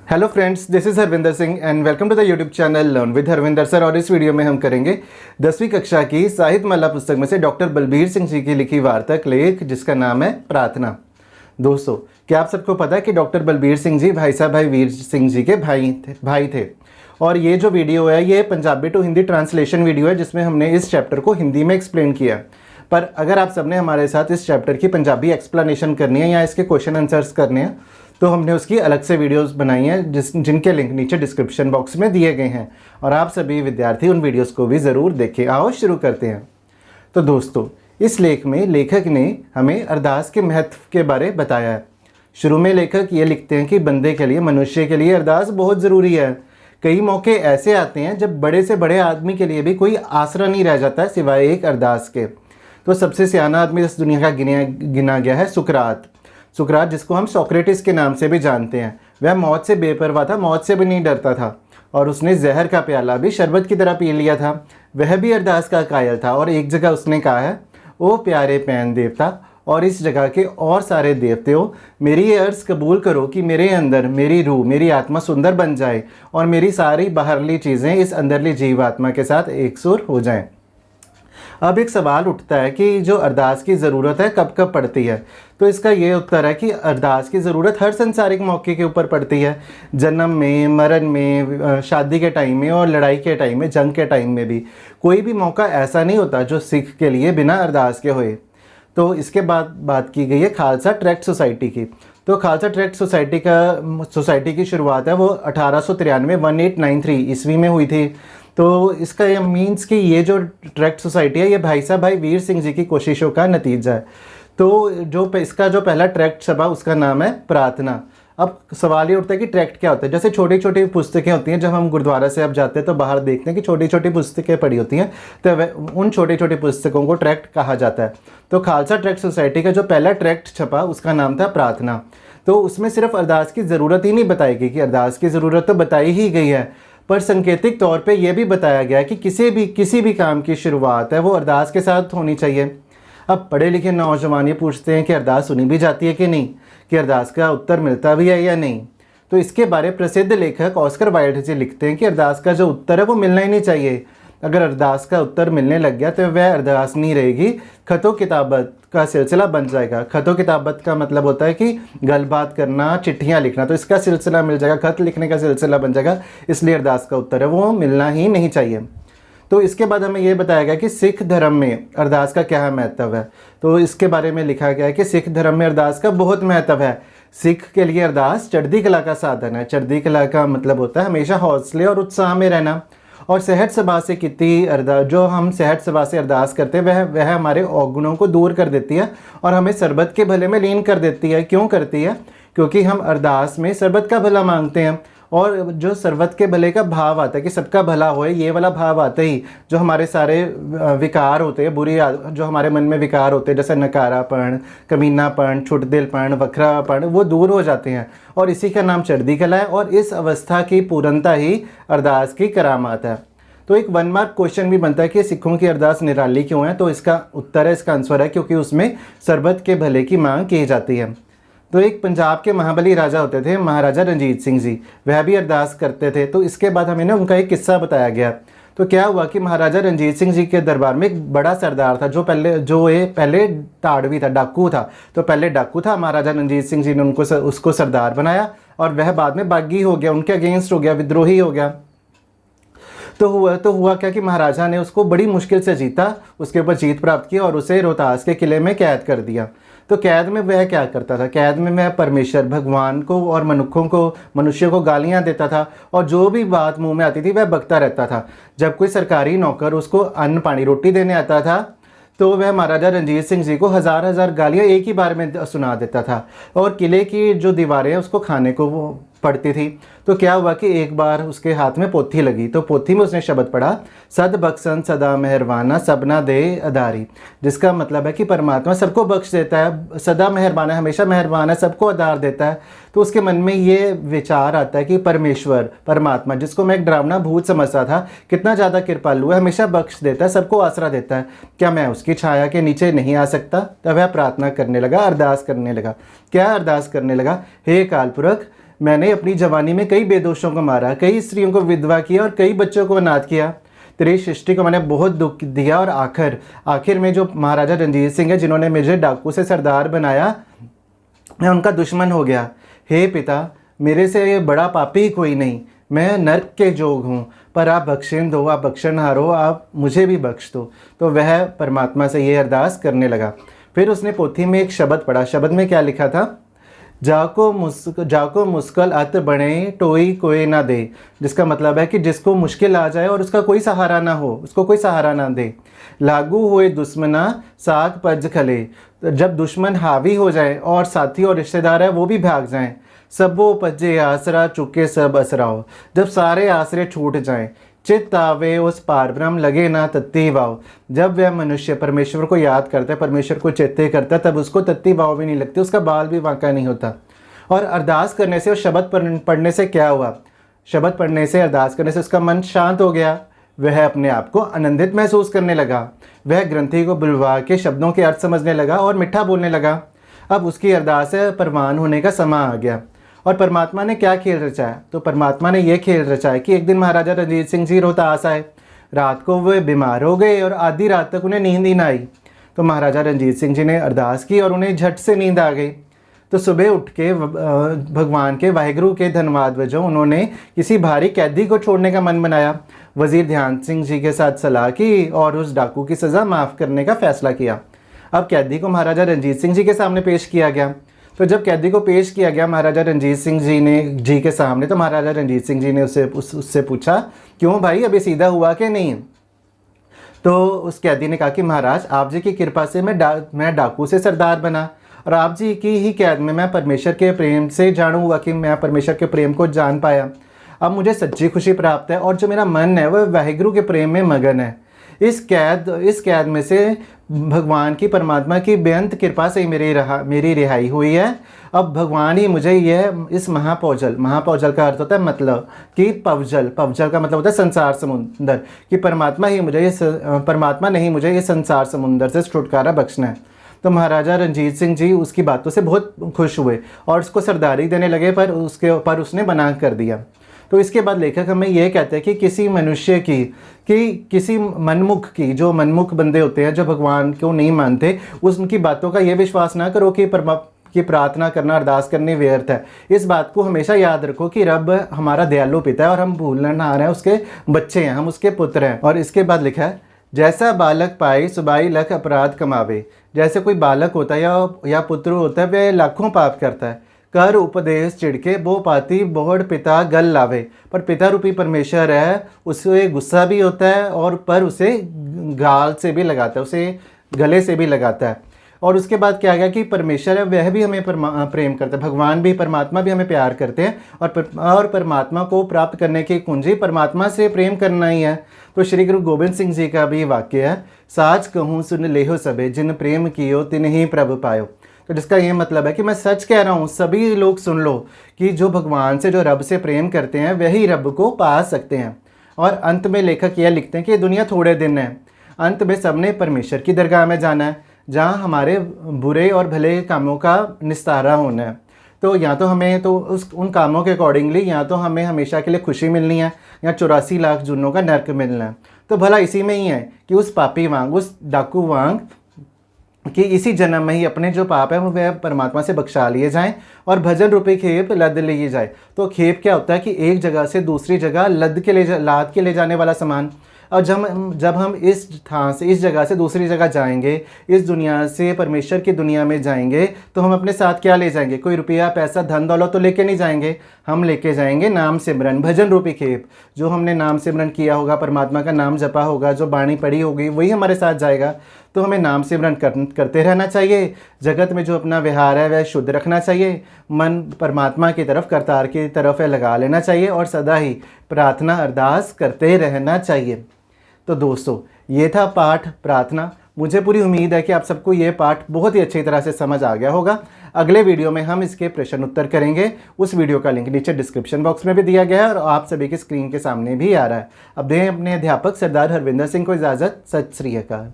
Hello friends, this is Harvinder Singh and welcome to the YouTube channel learn with Harvinder sir. और इस video में हम करेंगे 10वीं कक्षा की साहित्य माला पुस्तक में से डॉक्टर बलबीर सिंह जी की लिखी वार्तक लेख जिसका नाम है प्रार्थना। दोस्तों, क्या आप सबको पता है कि डॉक्टर बलबीर सिंह जी भाई साहब भाई वीर सिंह जी के भाई थे। और ये जो वीडियो है ये Punjabi to Hindi translation video है जिसमें हमने इस चैप्टर को हिंदी में एक्सप्लेन किया। पर अगर आप सबने हमारे साथ इस चैप्टर की पंजाबी एक्सप्लेनेशन करनी है या इसके क्वेश्चन आंसर्स करने हैं तो हमने उसकी अलग से वीडियोस बनाई हैं जिनके लिंक नीचे डिस्क्रिप्शन बॉक्स में दिए गए हैं और आप सभी विद्यार्थी उन वीडियोस को भी ज़रूर देखें। आओ शुरू करते हैं। तो दोस्तों, इस लेख में लेखक ने हमें अरदास के महत्व के बारे बताया है। शुरू में लेखक ये लिखते हैं कि बंदे के लिए, मनुष्य के लिए अरदास बहुत ज़रूरी है। कई मौके ऐसे आते हैं जब बड़े से बड़े आदमी के लिए भी कोई आसरा नहीं रह जाता है सिवाय एक अरदास के। तो सबसे सियाना आदमी इस दुनिया का गिना गया है सुकरात, जिसको हम सोक्रेटिस के नाम से भी जानते हैं। वह मौत से बेपरवाह था, मौत से भी नहीं डरता था और उसने जहर का प्याला भी शरबत की तरह पी लिया था। वह भी अरदास का कायल था और एक जगह उसने कहा है, ओ प्यारे पैन देवता और इस जगह के और सारे देवताओं, मेरी ये अर्ज़ कबूल करो कि मेरे अंदर मेरी रूह, मेरी आत्मा सुंदर बन जाए और मेरी सारी बाहरली चीज़ें इस अंदरली जीवात्मा के साथ एकसुर हो जाएं। अब एक सवाल उठता है कि जो अरदास की ज़रूरत है कब कब पड़ती है। तो इसका ये उत्तर है कि अरदास की ज़रूरत हर संसारिक मौके के ऊपर पड़ती है। जन्म में, मरण में, शादी के टाइम में और लड़ाई के टाइम में, जंग के टाइम में भी कोई भी मौका ऐसा नहीं होता जो सिख के लिए बिना अरदास के होए। तो इसके बाद बात की गई है खालसा ट्रैक्ट सोसाइटी की। तो खालसा ट्रैक्ट सोसाइटी की शुरुआत है वो 1893 ईस्वी में हुई थी। तो इसका ये मीन्स कि ये जो ट्रैक्ट सोसाइटी है ये भाई साहब भाई वीर सिंह जी की कोशिशों का नतीजा है। तो इसका जो पहला ट्रैक्ट छपा उसका नाम है प्रार्थना। अब सवाल ये उठता है कि ट्रैक्ट क्या होता है। जैसे छोटी छोटी पुस्तकें होती हैं, जब हम गुरुद्वारा से अब जाते हैं तो बाहर देखते हैं कि छोटी छोटी पुस्तकें पड़ी होती हैं, तो उन छोटी छोटी पुस्तकों को ट्रैक्ट कहा जाता है। तो खालसा ट्रैक्ट सोसाइटी का जो पहला ट्रैक्ट छपा उसका नाम था प्रार्थना। तो उसमें सिर्फ अरदास की ज़रूरत ही नहीं बताई गई कि अरदास की ज़रूरत तो बताई ही गई है, पर संकेतिक तौर पे ये भी बताया गया कि किसी भी काम की शुरुआत है वो अरदास के साथ होनी चाहिए। अब पढ़े लिखे नौजवान ये पूछते हैं कि अरदास सुनी भी जाती है कि नहीं, कि अरदास का उत्तर मिलता भी है या नहीं। तो इसके बारे प्रसिद्ध लेखक ऑस्कर वाइल्ड जी लिखते हैं कि अरदास का जो उत्तर है वो मिलना ही नहीं चाहिए। अगर अरदास का उत्तर मिलने लग गया तो वह अरदास नहीं रहेगी, खतो किताबत का सिलसिला बन जाएगा। खतो किताबत का मतलब होता है कि गलबात करना, चिट्ठियाँ लिखना, तो इसका सिलसिला मिल जाएगा, खत लिखने का सिलसिला बन जाएगा। इसलिए अरदास का उत्तर है वो मिलना ही नहीं चाहिए। तो इसके बाद हमें ये बताया गया कि सिख धर्म में अरदास का क्या महत्व है। तो इसके बारे में लिखा गया है कि सिख धर्म में अरदास का बहुत महत्व है। सिख के लिए अरदास चढ़ती कला का साधन है। चढ़ती कला का मतलब होता है हमेशा हौसले और उत्साह में रहना। और सहज सभा से कितनी अरदास, जो हम सहज सभा से अरदास करते हैं वह हमारे अवगुणों को दूर कर देती है और हमें सरबत के भले में लीन कर देती है। क्यों करती है? क्योंकि हम अरदास में सरबत का भला मांगते हैं और जो सरबत के भले का भाव आता है कि सबका भला होए, ये वाला भाव आता ही जो हमारे सारे विकार होते हैं, जो हमारे मन में विकार होते हैं जैसे नकारापन, कमीनापन, छुटदिलपन, वखरापन, वो दूर हो जाते हैं और इसी का नाम चढ़ती कला है। और इस अवस्था की पूर्णता ही अरदास की करामात है। तो एक 1 मार्क क्वेश्चन भी बनता है कि सिखों की अरदास निराली क्यों है। तो इसका उत्तर है, इसका आंसर है क्योंकि उसमें सरबत के भले की मांग की जाती है। तो एक पंजाब के महाबली राजा होते थे महाराजा रणजीत सिंह जी, वह भी अरदास करते थे। तो इसके बाद हमें ना उनका एक किस्सा बताया गया। तो क्या हुआ कि महाराजा रणजीत सिंह जी के दरबार में एक बड़ा सरदार था जो पहले ताड़वी था, डाकू था। तो पहले डाकू था, महाराजा रणजीत सिंह जी ने उसको सरदार बनाया और वह बाद में बागी हो गया, उनके अगेंस्ट हो गया, विद्रोही हो गया। तो हुआ क्या कि महाराजा ने उसको बड़ी मुश्किल से जीता, उसके ऊपर जीत प्राप्त की और उसे रोहतास के किले में कैद कर दिया। तो कैद में वह क्या करता था? कैद में वह परमेश्वर, भगवान को और मनुष्यों को गालियां देता था और जो भी बात मुंह में आती थी वह बकता रहता था। जब कोई सरकारी नौकर उसको अन्न पानी रोटी देने आता था तो वह महाराजा रणजीत सिंह जी को हजार गालियां एक ही बार में सुना देता था और किले की जो दीवारें उसको खाने को वो पड़ती थी। तो क्या हुआ कि एक बार उसके हाथ में पोथी लगी, तो पोथी में उसने शब्द पढ़ा, सद बख्शन सदा मेहरबाना सबना दे अदारी, जिसका मतलब है कि परमात्मा सबको बख्श देता है, सदा मेहरबान है, हमेशा मेहरबान है, सबको आधार देता है। तो उसके मन में ये विचार आता है कि परमेश्वर, परमात्मा, जिसको मैं एक डरावना भूत समझता था, कितना ज़्यादा कृपालु है, हमेशा बख्श देता है, सबको आसरा देता है, क्या मैं उसकी छाया के नीचे नहीं आ सकता? तब वह प्रार्थना करने लगा, अरदास करने लगा। क्या अरदास करने लगा? हे अकाल पुरख, मैंने अपनी जवानी में कई बेदोषों को मारा, कई स्त्रियों को विधवा किया और कई बच्चों को अनाथ किया। तेरी सृष्टि को मैंने बहुत दुख दिया और आखिर में जो महाराजा रणजीत सिंह है, जिन्होंने मुझे डाकू से सरदार बनाया, मैं उनका दुश्मन हो गया। हे पिता, मेरे से ये बड़ा पापी ही कोई नहीं। मैं नर्क के जोग हूँ, पर आप बख्शिन दो, आप बख्शनहार हो, आप मुझे भी बख्श दो। तो वह परमात्मा से ये अरदास करने लगा। फिर उसने पोथी में एक शब्द पढ़ा। शब्द में क्या लिखा था? जाको मुश्किल अत बने टोई कोई ना दे, जिसका मतलब है कि जिसको मुश्किल आ जाए और उसका कोई सहारा ना हो, उसको कोई सहारा ना दे। लागू हुए दुश्मना साग पज खले, तो जब दुश्मन हावी हो जाए और साथी और रिश्तेदार है वो भी भाग जाएं। सब वो पज्जे आसरा चुके सब असराओ, जब सारे आसरे छूट जाएं। चित्त आवे उस पारब्रह्म लगे ना तत्ती वाव, जब वह मनुष्य परमेश्वर को याद करता है, परमेश्वर को चित्ते करता है, तब उसको तत्ती वाव भी नहीं लगती, उसका बाल भी वांका नहीं होता। और अरदास करने से और शब्द पढ़ने से क्या हुआ? शब्द पढ़ने से, अरदास करने से उसका मन शांत हो गया। वह अपने आप को आनंदित महसूस करने लगा। वह ग्रंथि को बुलवा के शब्दों के अर्थ समझने लगा और मिठा बोलने लगा। अब उसकी अरदास से परवान होने का समय आ गया। और परमात्मा ने क्या खेल रचाया? तो परमात्मा ने यह खेल रचाया कि एक दिन महाराजा रणजीत सिंह जी रोहतास आए। रात को वे बीमार हो गए और आधी रात तक उन्हें नींद ही ना आई। तो महाराजा रणजीत सिंह जी ने अरदास की और उन्हें झट से नींद आ गई। तो सुबह उठ के भगवान के वाहिगुरु के धन्यवाद वजह उन्होंने किसी भारी कैदी को छोड़ने का मन बनाया। वजीर ध्यान सिंह जी के साथ सलाह की और उस डाकू की सज़ा माफ़ करने का फैसला किया। अब कैदी को महाराजा रणजीत सिंह जी के सामने पेश किया गया। तो जब कैदी को पेश किया गया महाराजा रणजीत सिंह जी के सामने, तो महाराजा रणजीत सिंह जी ने उससे पूछा, क्यों भाई, अभी सीधा हुआ कि नहीं? तो उस कैदी ने कहा कि महाराज, आप जी की कृपा से मैं डाकू से सरदार बना और आप जी की ही कैद में मैं परमेश्वर के प्रेम से जानू हुआ कि मैं परमेश्वर के प्रेम को जान पाया। अब मुझे सच्ची खुशी प्राप्त है और जो मेरा मन है वह वाहिगुरु के प्रेम में मगन है। इस कैद में से भगवान की, परमात्मा की बेअंत कृपा से ही मेरी रिहाई हुई है। अब भगवान ही मुझे इस महापौजल का अर्थ होता है मतलब कि पवजल का मतलब होता है संसार समुंदर, कि परमात्मा ने ही मुझे इस संसार समुंदर से छुटकारा बख्शना है। तो महाराजा रणजीत सिंह जी उसकी बातों से बहुत खुश हुए और उसको सरदारी देने लगे, पर उसने मना कर दिया। तो इसके बाद लेखक हमें यह कहते हैं कि किसी मनुष्य की, किसी मनमुख की, जो मनमुख बंदे होते हैं जो भगवान को नहीं मानते, उनकी बातों का ये विश्वास ना करो कि प्रार्थना करना, अरदास करनी व्यर्थ है। इस बात को हमेशा याद रखो कि रब हमारा दयालु पिता है और हम भूलनहार हैं, उसके बच्चे हैं, हम उसके पुत्र हैं। और इसके बाद लिखा है, जैसा बालक पाए सुबाई लख अपराध कमावे। जैसे कोई बालक होता है या पुत्र होता है, वह लाखों पाप करता है। कर उपदेश चिड़के बो पाती बोहड़ पिता गल लावे। पर पिता रूपी परमेश्वर है, उसे गुस्सा भी होता है और पर उसे गाल से भी लगाता है, उसे गले से भी लगाता है। और उसके बाद क्या गया कि परमेश्वर है, वह भी हमें प्रेम करता है। भगवान भी, परमात्मा भी हमें प्यार करते हैं और परमात्मा को प्राप्त करने की कुंजी परमात्मा से प्रेम करना ही है। तो श्री गुरु गोबिंद सिंह जी का भी वाक्य है, साच कहूँ सुन लेहो सबे, जिन प्रेम कियो तिन ही प्रभु पायो। तो जिसका ये मतलब है कि मैं सच कह रहा हूँ, सभी लोग सुन लो कि जो भगवान से, जो रब से प्रेम करते हैं, वही रब को पा सकते हैं। और अंत में लेखक यह लिखते हैं कि ये दुनिया थोड़े दिन है, अंत में सबने परमेश्वर की दरगाह में जाना है, जहाँ हमारे बुरे और भले कामों का निस्तारा होना है। तो या तो हमें उन कामों के अकॉर्डिंगली या तो हमें हमेशा के लिए खुशी मिलनी है या 84 लाख जुन्नों का नर्क मिलना है। तो भला इसी में ही है कि उस पापी वांग, उस डाकू वांग कि इसी जन्म में ही अपने जो पाप है वो वह परमात्मा से बख्शा लिए जाएं और भजन रूपी खेप लद लिए जाए। तो खेप क्या होता है कि एक जगह से दूसरी जगह लाद के ले जाने वाला सामान। और जब हम इस जगह से दूसरी जगह जाएंगे, इस दुनिया से परमेश्वर की दुनिया में जाएंगे, तो हम अपने साथ क्या ले जाएंगे? कोई रुपया, पैसा, धन दौलत तो लेके नहीं जाएंगे। हम लेके जाएंगे नाम सिमरन, भजन रूपी खेप। जो हमने नाम सिमरन किया होगा, परमात्मा का नाम जपा होगा, जो बाणी पढ़ी होगी, वही हमारे साथ जाएगा। तो हमें नाम सिमरन करते रहना चाहिए। जगत में जो अपना विहार है वह शुद्ध रखना चाहिए। मन परमात्मा की तरफ, करतार की तरफ लगा लेना चाहिए और सदा ही प्रार्थना, अरदास करते रहना चाहिए। तो दोस्तों, ये था पाठ प्रार्थना। मुझे पूरी उम्मीद है कि आप सबको ये पाठ बहुत ही अच्छी तरह से समझ आ गया होगा। अगले वीडियो में हम इसके प्रश्न उत्तर करेंगे। उस वीडियो का लिंक नीचे डिस्क्रिप्शन बॉक्स में भी दिया गया है और आप सभी की स्क्रीन के सामने भी आ रहा है। अब दें अपने अध्यापक सरदार हरविंदर सिंह को इजाज़त। सत श्री अकाल।